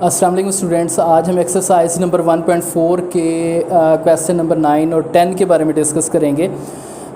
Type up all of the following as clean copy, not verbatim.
अस्सलाम वालेकुम स्टूडेंट्स, आज हम एक्सरसाइज नंबर 1.4 के क्वेश्चन नंबर 9 और 10 के बारे में डिस्कस करेंगे।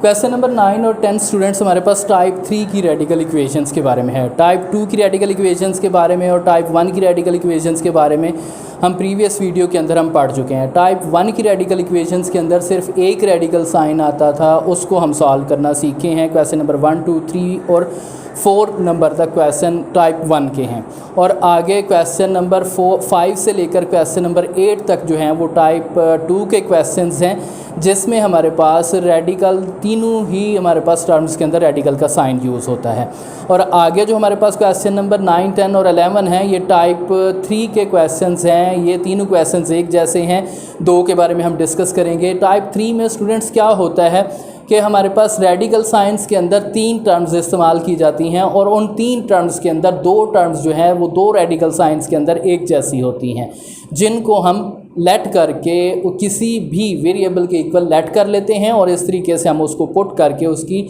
क्वेश्चन नंबर 9 और 10 स्टूडेंट्स हमारे पास टाइप 3 की रेडिकल इक्वेशंस के बारे में है। टाइप 2 की रेडिकल इक्वेशंस के बारे में और टाइप 1 की रेडिकल इक्वेशंस के बारे में हम प्रीवियस वीडियो के अंदर हम पढ़ चुके हैं। टाइप 1 की रेडिकल इक्वेशंस के अंदर सिर्फ एक रेडिकल साइन आता था, उसको हम सॉल्व करना सीखे हैं। क्वेश्चन नंबर 1, 2, 3 और 4 नंबर तक क्वेश्चन टाइप 1 के हैं और आगे क्वेश्चन नंबर 5 से लेकर क्वेश्चन नंबर 8 तक जो हैं वो टाइप 2 के क्वेश्चंस हैं, जिसमें हमारे पास रेडिकल तीनों ही हमारे पास टर्म्स के अंदर रेडिकल का साइन यूज़ होता है। और आगे जो हमारे पास क्वेश्चन नंबर 9, 10 और 11 हैं, ये टाइप 3 के क्वेश्चंस हैं। ये तीनों क्वेश्चंस एक जैसे हैं, दो के बारे में हम डिस्कस करेंगे। टाइप 3 में स्टूडेंट्स क्या होता है कि हमारे पास रेडिकल साइंस के अंदर 3 टर्म्स इस्तेमाल की जाती हैं और उन 3 टर्म्स के अंदर 2 टर्म्स जो हैं वो 2 रेडिकल साइंस के अंदर एक जैसी होती हैं, जिनको हम लेट करके किसी भी वेरिएबल के इक्वल लेट कर लेते हैं और इस तरीके से हम उसको पुट करके उसकी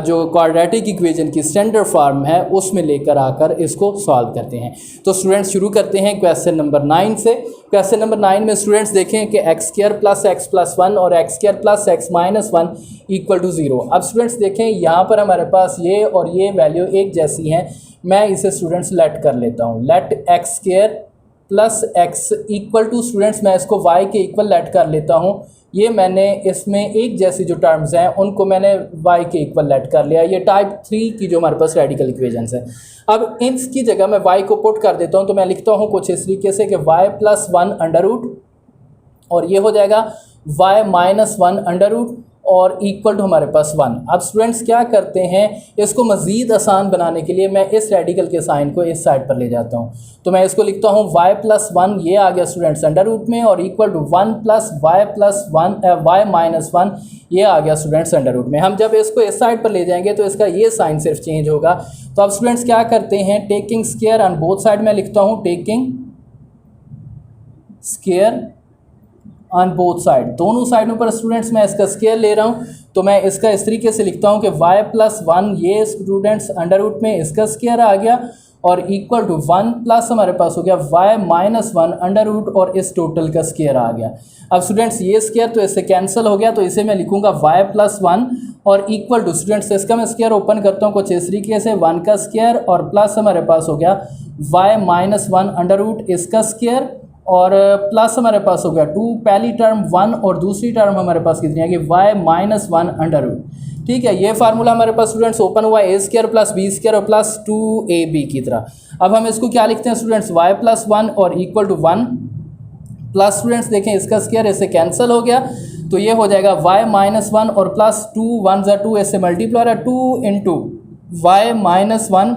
जो क्वाड्रेटिक इक्वेशन की स्टैंडर्ड फॉर्म है उसमें लेकर आकर इसको सॉल्व करते हैं। तो स्टूडेंट्स शुरू करते हैं क्वेश्चन नंबर 9 से। क्वेश्चन नंबर 9 में स्टूडेंट्स देखें कि x² + x + 1 और x² + x - 1 = 0। अब स्टूडेंट्स देखें यहाँ पर हमारे पास ये और ये वैल्यू एक जैसी हैं। मैं इसे स्टूडेंट्स लेट कर लेता हूँ। लेट x² + x = स्टूडेंट्स मैं इसको y के इक्वल लेट कर लेता हूँ। ये मैंने इसमें एक जैसी जो टर्म्स हैं उनको मैंने y के इक्वल लेट कर लिया। ये टाइप 3 की जो हमारे पास रेडिकल इक्वेशंस है। अब इसकी जगह मैं y को पुट कर देता हूँ, तो मैं लिखता हूँ कुछ इस तरीके से कि y + 1 √ और ये हो जाएगा y - 1 √ और इक्वल टू हमारे पास 1। अब स्टूडेंट्स क्या करते हैं, इसको मज़ीद आसान बनाने के लिए मैं इस रेडिकल के साइन को इस साइड पर ले जाता हूँ। तो मैं इसको लिखता हूँ y + 1, ये आ गया स्टूडेंट्स √ में, और इक्वल टू 1 + y + 1 y - 1, ये आ गया स्टूडेंट्स √ में। हम जब इसको इस साइड पर ले जाएंगे तो इसका ये साइन सिर्फ चेंज होगा। तो अब स्टूडेंट्स क्या करते हैं, taking square on both side में लिखता हूँ, taking square on both side, दोनों साइडों पर स्टूडेंट्स मैं इसका स्क्वायर ले रहा हूँ। तो मैं इसका इस तरीके से लिखता हूँ कि y + 1, ये स्टूडेंट्स √ में इसका स्क्वायर आ गया और इक्वल टू 1 प्लस हमारे पास हो गया y - 1 √ और इस टोटल का स्क्वायर आ गया। अब स्टूडेंट्स ये स्क्वायर तो इससे कैंसिल हो गया, तो इसे मैं लिखूँगा y + 1 और इक्वल टू स्टूडेंट्स इसका मैं स्क्वायर ओपन करता हूँ कुछ इस तरीके से, 1 का स्क्वायर और प्लस हमारे पास हो गया y - 1 √ इसका स्क्वायर और प्लस हमारे पास हो गया 2, पहली टर्म 1 और दूसरी टर्म हमारे पास कितनी आ गई y - 1 √ ठीक है। ये फार्मूला हमारे पास स्टूडेंट्स ओपन हुआ a² + b² और प्लस 2ab की तरह। अब हम इसको क्या लिखते हैं स्टूडेंट्स, y + 1 और इक्वल टू 1 प्लस स्टूडेंट्स देखें इसका स्क्वायर इससे कैंसिल हो गया, तो ये हो जाएगा y - 1 और प्लस 2, 1 × 2 इससे मल्टीप्लाई है 2 × y - 1,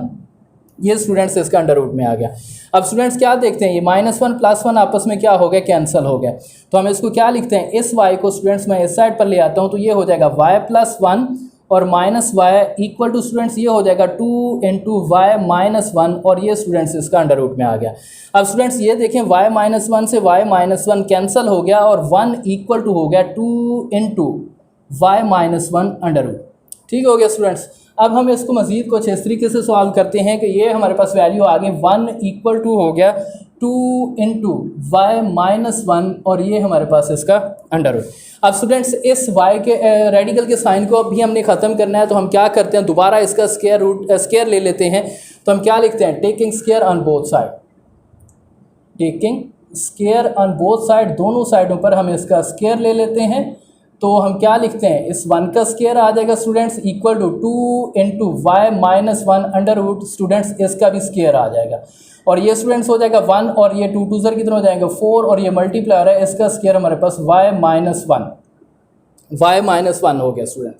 ये स्टूडेंट्स इसका √ में आ गया। अब स्टूडेंट्स क्या देखते हैं, ये -1 + 1 आपस में क्या हो गया, कैंसिल हो गया। तो हम इसको क्या लिखते हैं, इस y को स्टूडेंट्स मैं इस साइड पर ले आता हूँ, तो ये हो जाएगा y + 1 और minus y equal to students ये हो जाएगा 2 × y - 1 और ये स्टूडेंट्स इसका √ में आ गया। अब स्टूडेंट्स ये देखें y - 1 से y - 1 कैंसिल हो गया और 1 इक्वल टू हो गया 2 × y - 1 √ ठीक हो गया स्टूडेंट्स। अब हम इसको मज़ीद कुछ इस तरीके से सॉल्व करते हैं कि ये हमारे पास वैल्यू आ गई 1 इक्वल टू हो गया 2 × y - 1 और ये हमारे पास इसका √ अब स्टूडेंट्स इस y के रेडिकल के साइन को अभी हमने ख़त्म करना है, तो हम क्या करते हैं, दोबारा इसका स्क्वायर ले लेते हैं। तो हम क्या लिखते हैं, taking square on both side, taking square on both side, दोनों साइडों पर हम इसका स्क्वायर ले लेते हैं। तो हम क्या लिखते हैं, इस 1 का स्क्वायर आ जाएगा students equal to 2 × y - 1 √ students इसका भी स्क्वायर आ जाएगा और ये स्टूडेंट्स हो जाएगा 1 और ये 2 2 कितने हो जाएंगे 4 और ये मल्टीप्लाई है, इसका स्क्वायर हमारे पास y - 1 हो गया स्टूडेंट।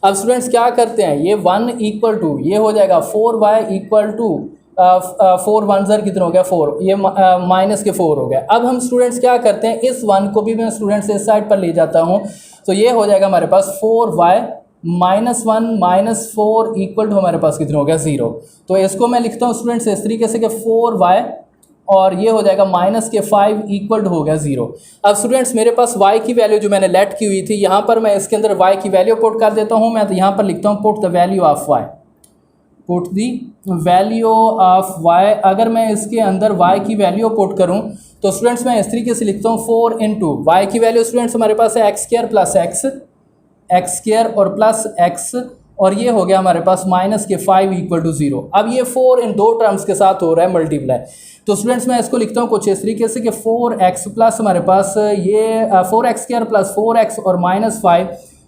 अब स्टूडेंट्स क्या करते हैं, ये 1 इक्वल टू ये हो जाएगा 4y इक्वल टू 4 1 ज़र कितना हो गया 4, ये माइनस के 4 हो गया। अब हम स्टूडेंट्स क्या करते हैं, इस 1 को भी मैं स्टूडेंट्स इस साइड पर ले जाता हूँ, तो ये हो जाएगा हमारे पास 4y - 1 - 4 इक्वल टू हमारे पास कितना हो गया 0। तो इसको मैं लिखता हूँ स्टूडेंट्स इस तरीके से कि 4y और ये हो जाएगा -5 इक्वल टू हो गया 0। अब स्टूडेंट्स मेरे पास y की वैल्यू जो मैंने लेट की हुई थी, यहाँ पर मैं इसके अंदर y की वैल्यू पुट कर देता हूँ। मैं तो यहाँ पर लिखता हूँ put the value of y, put the value of y, अगर मैं इसके अंदर y की वैल्यू पुट करूं तो स्टूडेंट्स मैं इस तरीके से लिखता हूँ 4 इंटू वाई की वैल्यू स्टूडेंट्स हमारे पास है x square plus x square और प्लस एक्स, और ये हो गया हमारे पास माइनस के 5 इक्वल टू 0। अब ये 4 इन दो टर्म्स के साथ हो रहा है मल्टीप्लाई, तो स्टूडेंट्स मैं इसको लिखता हूँ कुछ इस तरीके से कि 4x प्लस हमारे पास ये 4x स्क्वायर प्लस 4x और माइनस 5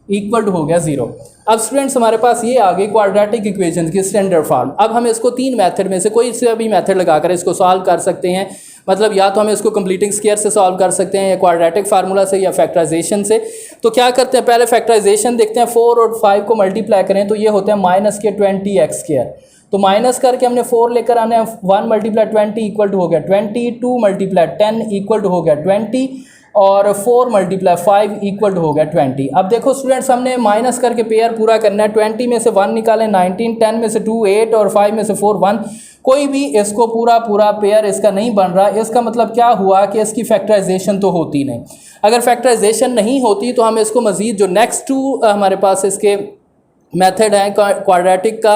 इक्वल टू हो गया 0। अब स्टूडेंट्स हमारे पास ये आ गई क्वाड्रेटिक इक्वेशन की स्टैंडर्ड फॉर्म। अब हम इसको तीन मेथड में से कोई से भी मेथड लगाकर इसको सॉल्व कर सकते हैं, मतलब या तो हम इसको कंप्लीटिंग स्क्वायर से सॉल्व कर सकते हैं या क्वाड्रेटिक फार्मूला से या फैक्टराइजेशन से। तो क्या करते हैं, पहले फैक्टराइजेशन देखते हैं। 4 और 5 को मल्टीप्लाई करें तो ये होते हैं माइनस के 20x स्क्वायर, तो माइनस करके हमने 4 लेकर आने हैं, 1 मल्टीप्लाई 20 इक्वल टू हो गया 20, 2 मल्टीप्लाई 10 इक्वल टू हो गया 20 और 4 मल्टीप्लाई 5 इक्वल टू हो गया 20। अब देखो स्टूडेंट्स हमने माइनस करके पेयर पूरा करना है, 20 में से 1 निकालें 19, 10 में से 2 8 और 5 में से 4 1, कोई भी इसको पूरा पेयर इसका नहीं बन रहा। इसका मतलब क्या हुआ कि इसकी फैक्टराइजेशन तो होती नहीं। अगर फैक्टराइजेशन नहीं होती तो हम इसको मज़ीद जो नेक्स्ट टू हमारे पास इसके मेथड है क्वाड्रेटिक का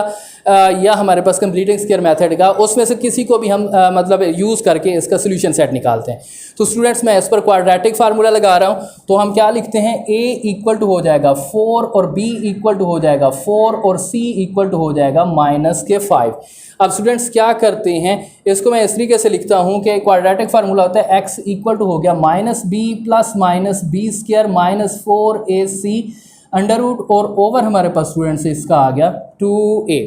या हमारे पास कंप्लीटिंग स्क्वायर मेथड का, उसमें से किसी को भी हम मतलब यूज़ करके इसका सोल्यूशन सेट निकालते हैं। तो स्टूडेंट्स मैं इस पर क्वाड्रेटिक फार्मूला लगा रहा हूँ, तो हम क्या लिखते हैं, a इक्वल टू हो जाएगा 4 और b इक्वल टू हो जाएगा 4 और c इक्वल टू हो जाएगा माइनस के 5। अब स्टूडेंट्स क्या करते हैं, इसको मैं इस तरीके से लिखता हूँ कि क्वाड्रेटिक फार्मूला होता है x इक्वल टू हो गया minus b plus minus B square minus 4ac under root और ओवर हमारे पास स्टूडेंट्स इसका आ गया 2a।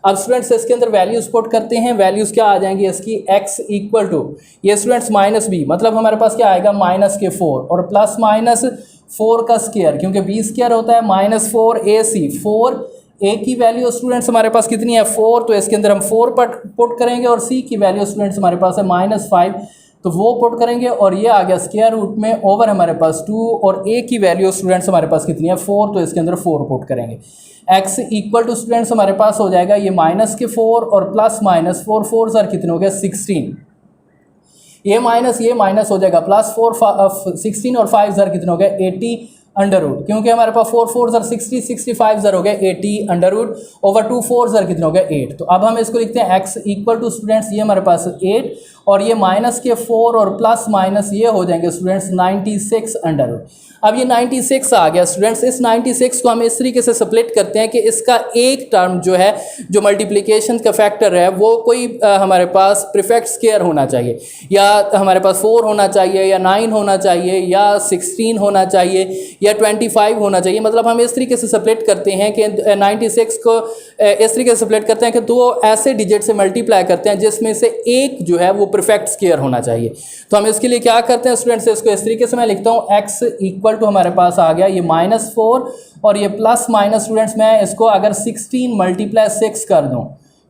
अब स्टूडेंट्स इसके अंदर वैल्यूज पुट करते हैं, वैल्यूज क्या आ जाएंगी इसकी, x इक्वल टू ये स्टूडेंट्स माइनस b, मतलब हमारे पास क्या आएगा माइनस के 4 और प्लस माइनस 4 का स्क्वायर, क्योंकि b स्क्वायर होता है माइनस 4ac। 4a की वैल्यू स्टूडेंट्स हमारे पास कितनी है 4, तो इसके अंदर हम 4 पुट करेंगे और c की वैल्यू स्टूडेंट्स हमारे पास है माइनस 5, तो वो पुट करेंगे और ये आ गया स्क्वायर रूट में ओवर हमारे पास 2 और a की वैल्यू स्टूडेंट्स हमारे पास कितनी है 4, तो इसके अंदर 4 पुट करेंगे। x इक्वल टू स्टूडेंट्स हमारे पास हो जाएगा ये माइनस के 4 और प्लस माइनस 4, 4 सर कितने हो गए 16, ये माइनस हो जाएगा प्लस 4 16 और 5 सर कितने हो गए 80 अंडर रूट, क्योंकि हमारे पास 4 4 सर 60 65 सर हो गए 80 अंडर रूट ओवर 2 4 सर कितने हो गए 8। तो अब हम इसको लिखते हैं x इक्वल टू स्टूडेंट्स ये हमारे पास 8 और ये माइनस के 4 और प्लस माइनस ये हो जाएंगे स्टूडेंट्स 96 अंडर रूट। अब ये 96 आ गया स्टूडेंट्स, इस 96 को हम इस तरीके से स्प्लिट करते हैं कि इसका एक टर्म जो है जो मल्टीप्लिकेशन का फैक्टर है वो कोई हमारे पास प्रीफेक्ट स्क्वायर होना चाहिए, या हमारे पास 4 होना चाहिए या 9 होना चाहिए या 16 होना चाहिए या 25 होना चाहिए। मतलब हम इस तरीके से स्प्लिट करते हैं कि 96 को इस तरीके से स्प्लिट करते हैं कि दो ऐसे डिजिट से मल्टीप्लाई करते हैं जिसमें से एक जो है वो परफेक्ट स्क्वायर होना चाहिए। तो हम इसके लिए क्या करते हैं स्टूडेंट्स, इसको इस तरीके से मैं लिखता हूँ x इक्वल टू हमारे पास आ गया ये -4 और ये प्लस माइनस स्टूडेंट्स मैं इसको अगर 16 मल्टीप्लाई 6 कर दूँ,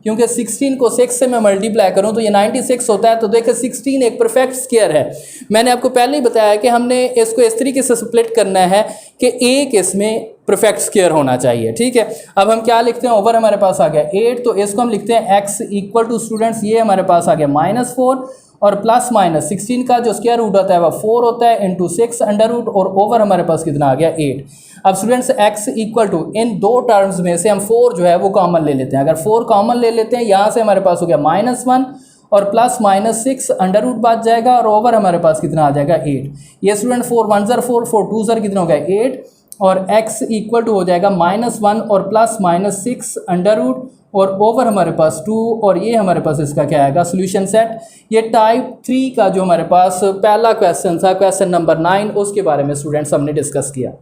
क्योंकि 16 को 6 से मैं मल्टीप्लाई करूं तो ये 96 होता है। तो देखिए 16 एक परफेक्ट स्क्वायर है। मैंने आपको पहले ही बताया कि हमने इसको इस तरीके से स्प्लिट करना है कि एक इसमें परफेक्ट स्क्वायर होना चाहिए, ठीक है। अब हम क्या लिखते हैं, ओवर हमारे पास आ गया 8, तो इसको हम लिखते हैं x इक्वल टू स्टूडेंट्स ये हमारे पास आ गया -4 और प्लस माइनस 16 का जो स्क्वायर रूट होता है वह 4 होता है इंटू 6 अंडर रूट और ओवर हमारे पास कितना आ गया 8। अब स्टूडेंट्स x इक्वल टू इन दो टर्म्स में से हम 4 जो है वो कॉमन ले लेते हैं। अगर 4 कॉमन ले लेते हैं यहाँ से हमारे पास हो गया -1 और प्लस माइनस 6 अंडर रूट बच जाएगा और ओवर हमारे पास कितना आ जाएगा 8। ये स्टूडेंट 4 1 ज़र 4 4 2 ज़र कितना हो गया 8 और x इक्वल टू हो जाएगा -1 और प्लस माइनस 6 अंडर रूट और ओवर हमारे पास 2 और ये हमारे पास इसका क्या आएगा सोल्यूशन सेट। ये टाइप 3 का जो हमारे पास पहला क्वेश्चन था, क्वेश्चन नंबर 9, उसके बारे में स्टूडेंट्स हमने डिस्कस किया।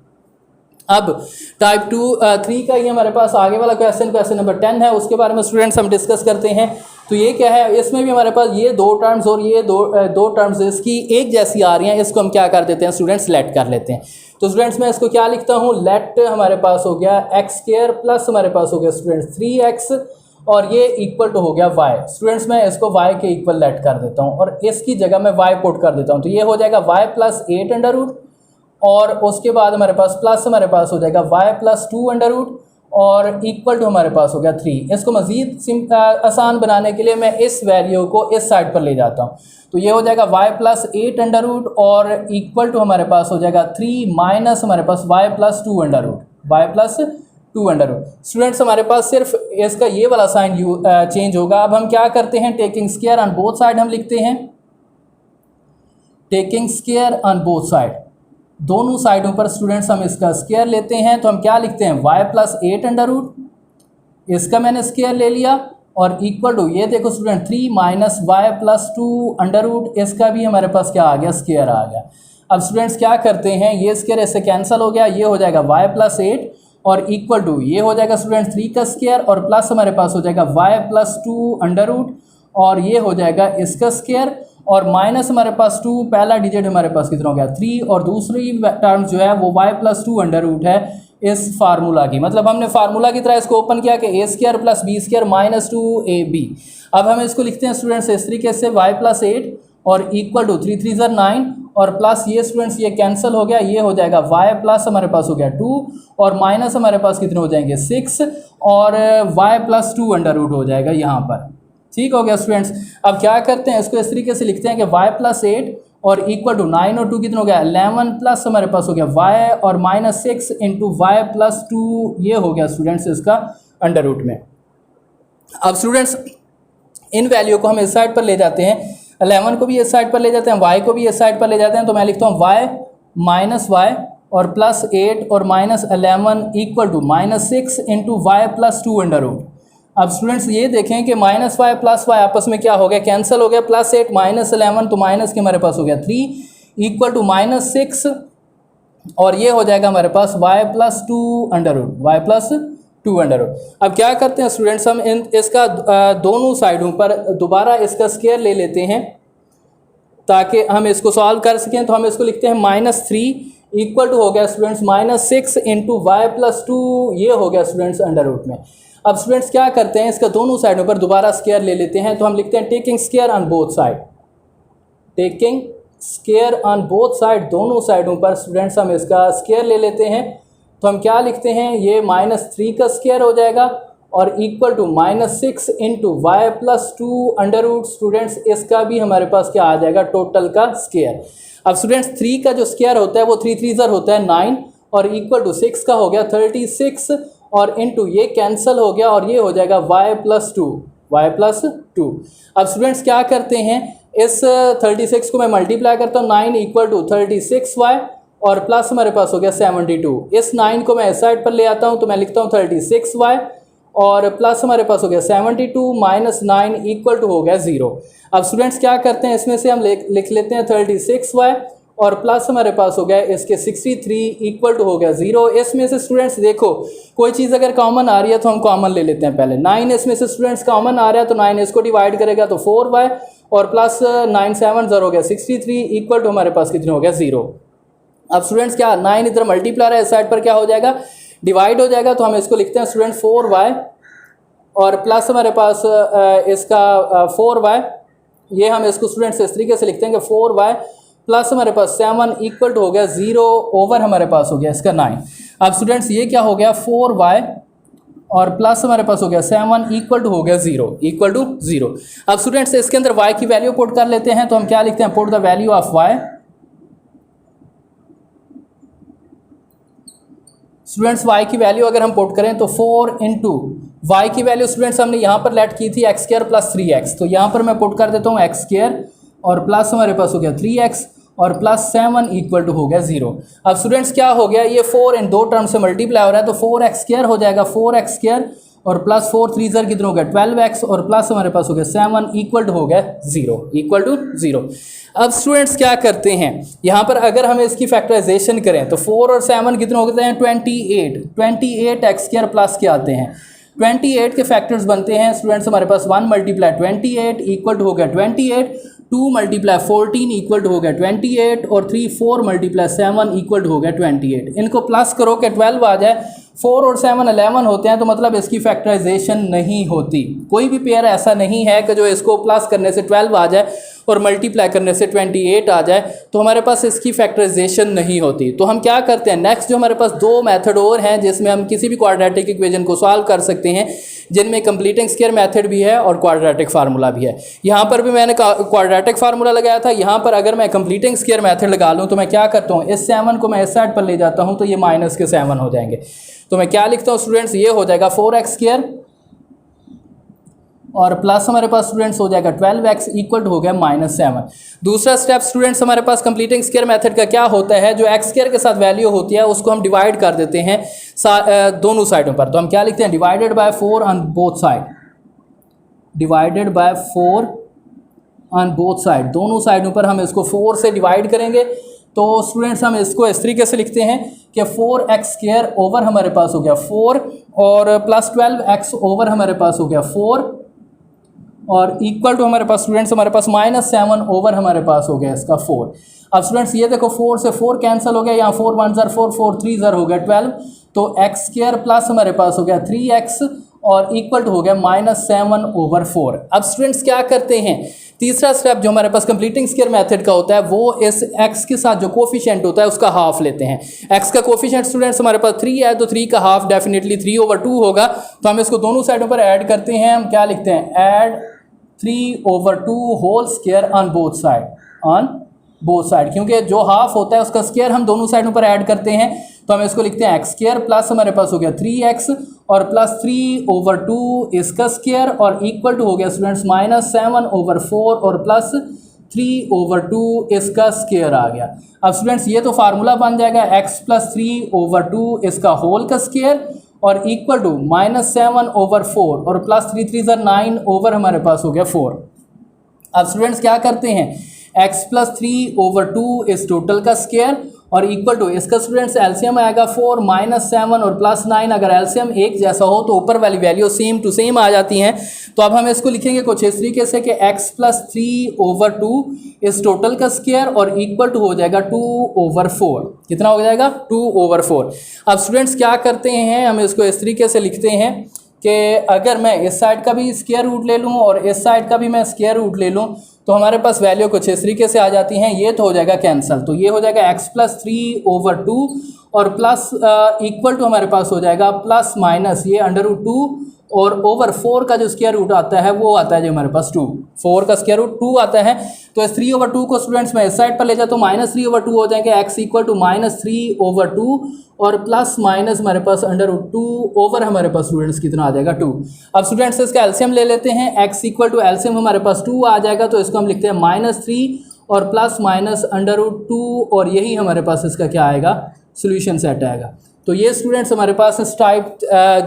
अब टाइप 3 का ये हमारे पास आगे वाला क्वेश्चन नंबर 10 है, उसके बारे में स्टूडेंट्स हम डिस्कस करते हैं। तो ये क्या है, इसमें भी हमारे पास ये दो टर्म्स और ये दो टर्म्स इसकी एक जैसी आ रही हैं, इसको हम क्या कर देते हैं स्टूडेंट्स लेट कर लेते हैं। तो स्टूडेंट्स मैं इसको क्या लिखता हूँ, लेट हमारे पास हो गया एक्स स्क्वायर प्लस हमारे पास हो गया स्टूडेंट्स 3x और ये इक्वल टू हो गया y। स्टूडेंट्स मैं इसको y के इक्वल लेट कर देता हूँ और इसकी जगह मैं y पुट कर देता हूँ। तो ये हो जाएगा y प्लस 8 अंडर रूट और उसके बाद हमारे पास प्लस हमारे पास हो जाएगा y प्लस 2 अंडर रूट और इक्वल टू हमारे पास हो गया 3। इसको मज़ीद आसान बनाने के लिए मैं इस वैल्यू को इस साइड पर ले जाता हूँ। तो ये हो जाएगा y प्लस 8 अंडर रूट और इक्वल टू हमारे पास हो जाएगा 3 माइनस हमारे पास y plus 2 under root, y plus 2 under root. Students हमारे पास सिर्फ इसका ये वाला साइन चेंज होगा। अब हम क्या करते हैं, taking square on both side हम लिखते हैं, taking square on both side, दोनों साइडों पर स्टूडेंट्स हम इसका स्क्वायर लेते हैं तो हम क्या लिखते हैं y प्लस 8 अंडर रूट, इसका मैंने स्क्वायर ले लिया और इक्वल टू ये देखो student 3 minus y plus 2 under root, इसका भी हमारे पास क्या आ गया, स्क्वायर आ गया। अब स्टूडेंट्स क्या करते हैं, ये स्क्वायर इससे कैंसिल हो गया, ये हो जाएगा y प्लस 8 और इक्वल टू ये हो जाएगा स्टूडेंट 3 का स्क्वायर और प्लस हमारे पास हो जाएगा y प्लस 2 अंडर रूट और ये हो जाएगा इसका स्क्वायर और माइनस हमारे पास 2, पहला डिजिट हमारे पास कितना हो गया 3 और दूसरी टर्म जो है वो y प्लस 2 अंडर रूट है इस फार्मूला की। मतलब हमने फार्मूला की तरह इसको ओपन किया कि a square plus b square minus 2ab। अब हम इसको लिखते हैं स्टूडेंट्स इस तरीके से y प्लस 8 और इक्वल टू 3 3 9 और प्लस ये स्टूडेंट्स ये कैंसिल हो गया, ये हो जाएगा y प्लस हमारे पास हो गया 2 और माइनस हमारे पास कितने हो जाएंगे 6 और y प्लस 2 अंडर रूट हो जाएगा यहाँ पर। ठीक हो गया स्टूडेंट्स। अब क्या करते हैं, इसको इस तरीके से लिखते हैं कि y प्लस 8 और इक्वल टू 9 और 2 कितना हो गया 11 प्लस हमारे पास हो गया y और माइनस 6 इंटू वाई प्लस 2, ये हो गया स्टूडेंट्स इसका अंडर रूट में। अब स्टूडेंट्स इन वैल्यू को हम इस साइड पर ले जाते हैं, 11 को भी इस साइड पर ले जाते हैं, y को भी इस साइड पर ले जाते हैं, तो मैं लिखता हूँ y माइनस वाई और प्लस 8 और minus 11 equal to minus 6 into y plus 2 under root. अब स्टूडेंट्स ये देखें कि माइनस वाई प्लस वाई आपस में क्या हो गया, कैंसिल हो गया, प्लस 8 माइनस 11 तो माइनस के हमारे पास हो गया 3 इक्वल टू माइनस 6 और ये हो जाएगा हमारे पास y plus 2 under root, y plus 2 under root. अब क्या करते हैं स्टूडेंट्स, हम इसका दोनों साइडों पर दोबारा इसका स्क्वायर ले लेते हैं ताकि हम इसको सॉल्व कर सकें। तो हम इसको लिखते हैं माइनस 3 इक्वल टू हो गया students minus 6 into y plus 2, ये हो गया स्टूडेंट्स अंडर रूट में। अब स्टूडेंट्स क्या करते हैं, इसका दोनों साइडों पर दोबारा स्क्वायर ले लेते हैं, तो हम लिखते हैं taking square on both side, taking square on both side, दोनों साइडों पर स्टूडेंट्स हम इसका स्क्वायर ले लेते हैं। तो हम क्या लिखते हैं, ये माइनस 3 का स्क्वायर हो जाएगा और equal to minus 6 into y plus 2 under root, students इसका भी हमारे पास क्या आ जाएगा, टोटल का स्क्वायर। अब स्टूडेंट्स 3 का जो स्क्वायर होता है वो 3 3 होता है 9 और इक्वल टू 6 का हो गया 36 और इनटू ये कैंसिल हो गया और ये हो जाएगा y प्लस 2, y प्लस 2। अब स्टूडेंट्स क्या करते हैं, इस 36 को मैं मल्टीप्लाई करता हूँ, 9 इक्वल टू 36y और प्लस हमारे पास हो गया 72। इस 9 को मैं इस साइड पर ले आता हूँ तो मैं लिखता हूँ 36y और प्लस हमारे पास हो गया 72 माइनस 9 इक्वल टू हो गया 0। अब स्टूडेंट्स क्या करते हैं, इसमें से हम लिख लेते हैं 36y और प्लस हमारे पास हो गया इसके 63 इक्वल टू हो गया 0। इसमें से स्टूडेंट्स देखो कोई चीज़ अगर कॉमन आ रही है तो हम कॉमन ले लेते हैं पहले। 9 इसमें से स्टूडेंट्स कॉमन आ रहा है तो 9 इसको डिवाइड करेगा तो 4y और प्लस 9 7 0 हो गया 63 इक्वल टू हमारे पास कितने हो गया 0। अब स्टूडेंट्स क्या 9 इधर मल्टीप्लाई है, इस साइड पर क्या हो जाएगा, डिवाइड हो जाएगा, तो हम इसको लिखते हैं स्टूडेंट 4y और प्लस हमारे पास इसका 4y, ये हम इसको स्टूडेंट्स इस तरीके से लिखते हैं कि 4y प्लस हमारे पास 7 इक्वल टू हो गया 0 ओवर हमारे पास हो गया इसका 9। अब स्टूडेंट्स ये क्या हो गया 4y और प्लस हमारे पास हो गया 7 इक्वल टू हो गया 0 इक्वल टू 0। अब स्टूडेंट्स इसके अंदर y की वैल्यू पुट कर लेते हैं, तो हम क्या लिखते हैं, put the value of y। Students y की वैल्यू अगर हम पुट करें तो 4 इंटू वाई की वैल्यू स्टूडेंट्स हमने यहाँ पर लेट की थी एक्स स्क्वायर प्लस 3x, तो यहाँ पर मैं पुट कर देता हूँ एक्स स्क्वायर और प्लस हमारे पास हो गया 3x और प्लस 7 इक्वल टू हो गया 0। अब स्टूडेंट्स क्या हो गया, ये 4 इन दो टर्म से मल्टीप्लाई हो रहा है तो 4x स्क्वायर हो जाएगा 4x स्क्वायर और प्लस 4 3 कितना हो गया 12x और प्लस हमारे पास हो गया 7 इक्वल टू हो गया 0 इक्वल टू 0। अब स्टूडेंट्स क्या करते हैं, यहाँ पर अगर हम इसकी फैक्टराइजेशन करें तो 4 और 7 कितने हो गए हैं 28 एक्स स्क्वायर प्लस के आते हैं 28 के फैक्टर्स बनते हैं स्टूडेंट्स हमारे पास 1 मल्टीप्लाई 28 इक्वल टू हो गया 28, 2 मल्टीप्लाई 14 इक्वल टू हो गया 28 और 4 मल्टीप्लाई 7 इक्वल टू हो गया 28। इनको प्लस करो कि 12 आ जाए, 4 और 7 11 होते हैं तो मतलब इसकी फैक्टराइजेशन नहीं होती। कोई भी पेयर ऐसा नहीं है कि जो इसको प्लस करने से 12 आ जाए और मल्टीप्लाई करने से 28 आ जाए तो हमारे पास इसकी फैक्टराइजेशन नहीं होती। तो हम क्या करते हैं, नेक्स्ट जो हमारे पास दो मेथड और हैं जिसमें हम किसी भी क्वाड्रेटिक इक्वेशन को सॉल्व कर सकते हैं, जिनमें कंप्लीटिंग स्क्वायर मेथड भी है और क्वाड्रेटिक फार्मूला भी है। यहाँ पर भी मैंने क्वाड्रेटिक फार्मूला लगाया था, यहाँ पर अगर मैं कंप्लीटिंग स्क्वायर मेथड लगा लूँ तो मैं क्या करता हूँ, इस 7 को मैं इस साइड पर ले जाता हूँ तो ये माइनस के 7 हो जाएंगे। तो मैं क्या लिखता हूँ स्टूडेंट्स, ये हो जाएगा 4x² और प्लस हमारे पास स्टूडेंट्स हो जाएगा 12x इक्वल टू हो गया -7। दूसरा स्टेप स्टूडेंट्स हमारे पास कंप्लीटिंग स्क्वायर मेथड का क्या होता है, जो x² के साथ वैल्यू होती है उसको हम डिवाइड कर देते हैं दोनों साइडों पर। तो हम क्या लिखते हैं, divided by 4 on both side, divided by 4 on both side, दोनों साइडों पर हम इसको 4 से डिवाइड करेंगे। तो स्टूडेंट्स हम इसको इस तरीके से लिखते हैं कि 4x² ओवर हमारे पास हो गया 4 और प्लस 12x ओवर हमारे पास हो गया 4 और इक्वल टू हमारे पास स्टूडेंट्स हमारे पास -7 ओवर हमारे पास हो गया इसका 4। अब स्टूडेंट्स ये देखो 4 से 4 कैंसिल हो गया, यहाँ 4 1 ज़र 4 4 3 ज़र हो गया 12, तो x² प्लस हमारे पास हो गया 3x और इक्वल टू हो गया -7 ओवर 4। अब स्टूडेंट्स क्या करते हैं, तीसरा स्टेप जो हमारे पास कंप्लीटिंग स्क्वायर मेथड का होता है वो इस x के साथ जो कोफिशिएंट होता है उसका हाफ लेते हैं। x का कोफिशिएंट स्टूडेंट्स हमारे पास 3 है तो 3 का हाफ डेफिनेटली 3/2 होगा। तो हम इसको दोनों साइडों पर ऐड करते हैं, हम क्या लिखते हैं, add 3/2 whole square on both side, on both side, क्योंकि जो हाफ होता है उसका स्क्वायर हम दोनों साइडों पर ऐड करते हैं। तो हम इसको लिखते हैं x² प्लस हमारे पास हो गया 3x और प्लस 3/2 इसका स्क्वायर और इक्वल टू हो गया स्टूडेंट्स -7/4 और प्लस 3/2 इसका स्क्वायर आ गया। अब स्टूडेंट्स ये तो फार्मूला बन जाएगा x प्लस 3/2 इसका होल का स्क्वायर और इक्वल टू -7/4 और प्लस 3 3 ज़र 9 ओवर हमारे पास हो गया 4। अब स्टूडेंट्स क्या करते हैं, x प्लस 3/2 इस टोटल का स्क्वायर और इक्वल टू इसका स्टूडेंट्स एलसीएम आएगा 4 -7 और प्लस 9। अगर एलसीएम एक जैसा हो तो ऊपर वाली वैल्यू सेम टू सेम आ जाती हैं। तो अब हम इसको लिखेंगे कुछ इस तरीके से कि x प्लस 3/2 इस टोटल का स्क्वायर और इक्वल टू हो जाएगा 2/4। कितना हो जाएगा, 2/4। अब स्टूडेंट्स क्या करते हैं, हम इसको इस तरीके से लिखते हैं कि अगर मैं इस साइड का भी स्क्वायर रूट ले लूँ और इस साइड का भी मैं स्क्वायर रूट ले लूँ तो हमारे पास वैल्यू कुछ इस तरीके से आ जाती हैं। ये तो हो जाएगा कैंसिल, तो ये हो जाएगा x प्लस 3/2 और प्लस इक्वल टू हमारे पास हो जाएगा प्लस माइनस ये √2 और ओवर 4 का जो स्क्वायर रूट आता है वो आता है जो हमारे पास 2, 4 का स्क्वायर रूट 2 आता है। तो इस 3/2 को स्टूडेंट्स मैं इस साइड पर ले जाता हूँ, -3/2 हो जाएंगे, x इक्वल टू -3/2 और प्लस माइनस हमारे पास √2 ओवर हमारे पास स्टूडेंट्स कितना आ जाएगा 2। अब स्टूडेंट्स इसका एलसीएम ले लेते हैं, x इक्वल टू एलसीएम हमारे पास 2 आ जाएगा, तो इसको हम लिखते हैं -3 और प्लस माइनस √2 और यही हमारे पास इसका क्या आएगा, सोल्यूशन सेट आएगा। तो ये स्टूडेंट्स हमारे पास इस टाइप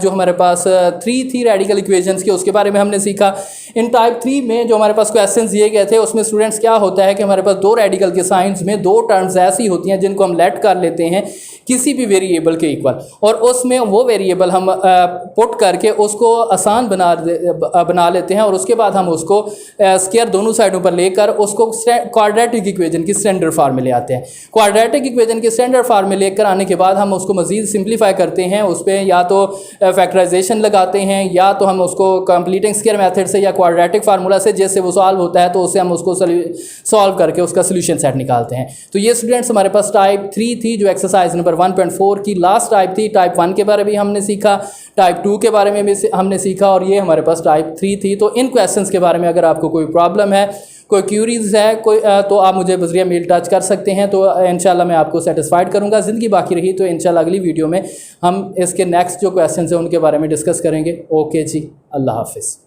जो हमारे पास 3 थी रेडिकल इक्वेशंस के, उसके बारे में हमने सीखा। इन टाइप 3 में जो हमारे पास क्वेश्चंस दिए गए थे उसमें स्टूडेंट्स क्या होता है कि हमारे पास दो रेडिकल के साइंस में दो टर्म्स ऐसी होती हैं जिनको हम लेट कर लेते हैं किसी भी वेरिएबल के इक्वल, और उसमें वो वेरिएबल हम पुट करके उसको आसान बना लेते हैं और उसके बाद हम उसको स्क्वायर दोनों साइडों पर लेकर उसको क्वाड्रेटिक इक्वेशन की स्टैंडर्ड फॉर्म में ले आते हैं। क्वाड्रेटिक इक्वेशन की स्टैंडर्ड फॉर्म में लेकर आने के बाद हम उसको मज़ीद सिंप्लीफाई करते हैं, उस पर या तो फैक्टराइजेशन लगाते हैं या तो हम उसको कंप्लीटिंग स्क्वायर मेथड से या क्वाड्रेटिक फार्मूला से जैसे वो सॉल्व होता है तो उससे हम उसको सॉल्व करके उसका सोल्यूशन सेट निकालते हैं। तो ये स्टूडेंट्स हमारे पास टाइप 3 थी जो एक्सरसाइज नंबर 1.4 की लास्ट टाइप थी। टाइप 1 के बारे में हमने सीखा, टाइप 2 के बारे में भी हमने सीखा और ये हमारे पास टाइप 3 थी। तो इन क्वेश्चंस के बारे में अगर आपको कोई प्रॉब्लम है, कोई क्यूरीज़ है, कोई तो आप मुझे बज़रिया मेल टच कर सकते हैं, तो इंशाल्लाह मैं आपको सेटिस्फाइड करूंगा। ज़िंदगी बाकी रही तो इंशाल्लाह अगली वीडियो में हम इसके नेक्स्ट जो क्वेश्चंस हैं उनके बारे में डिस्कस करेंगे। ओके जी, अल्लाह हाफिज़।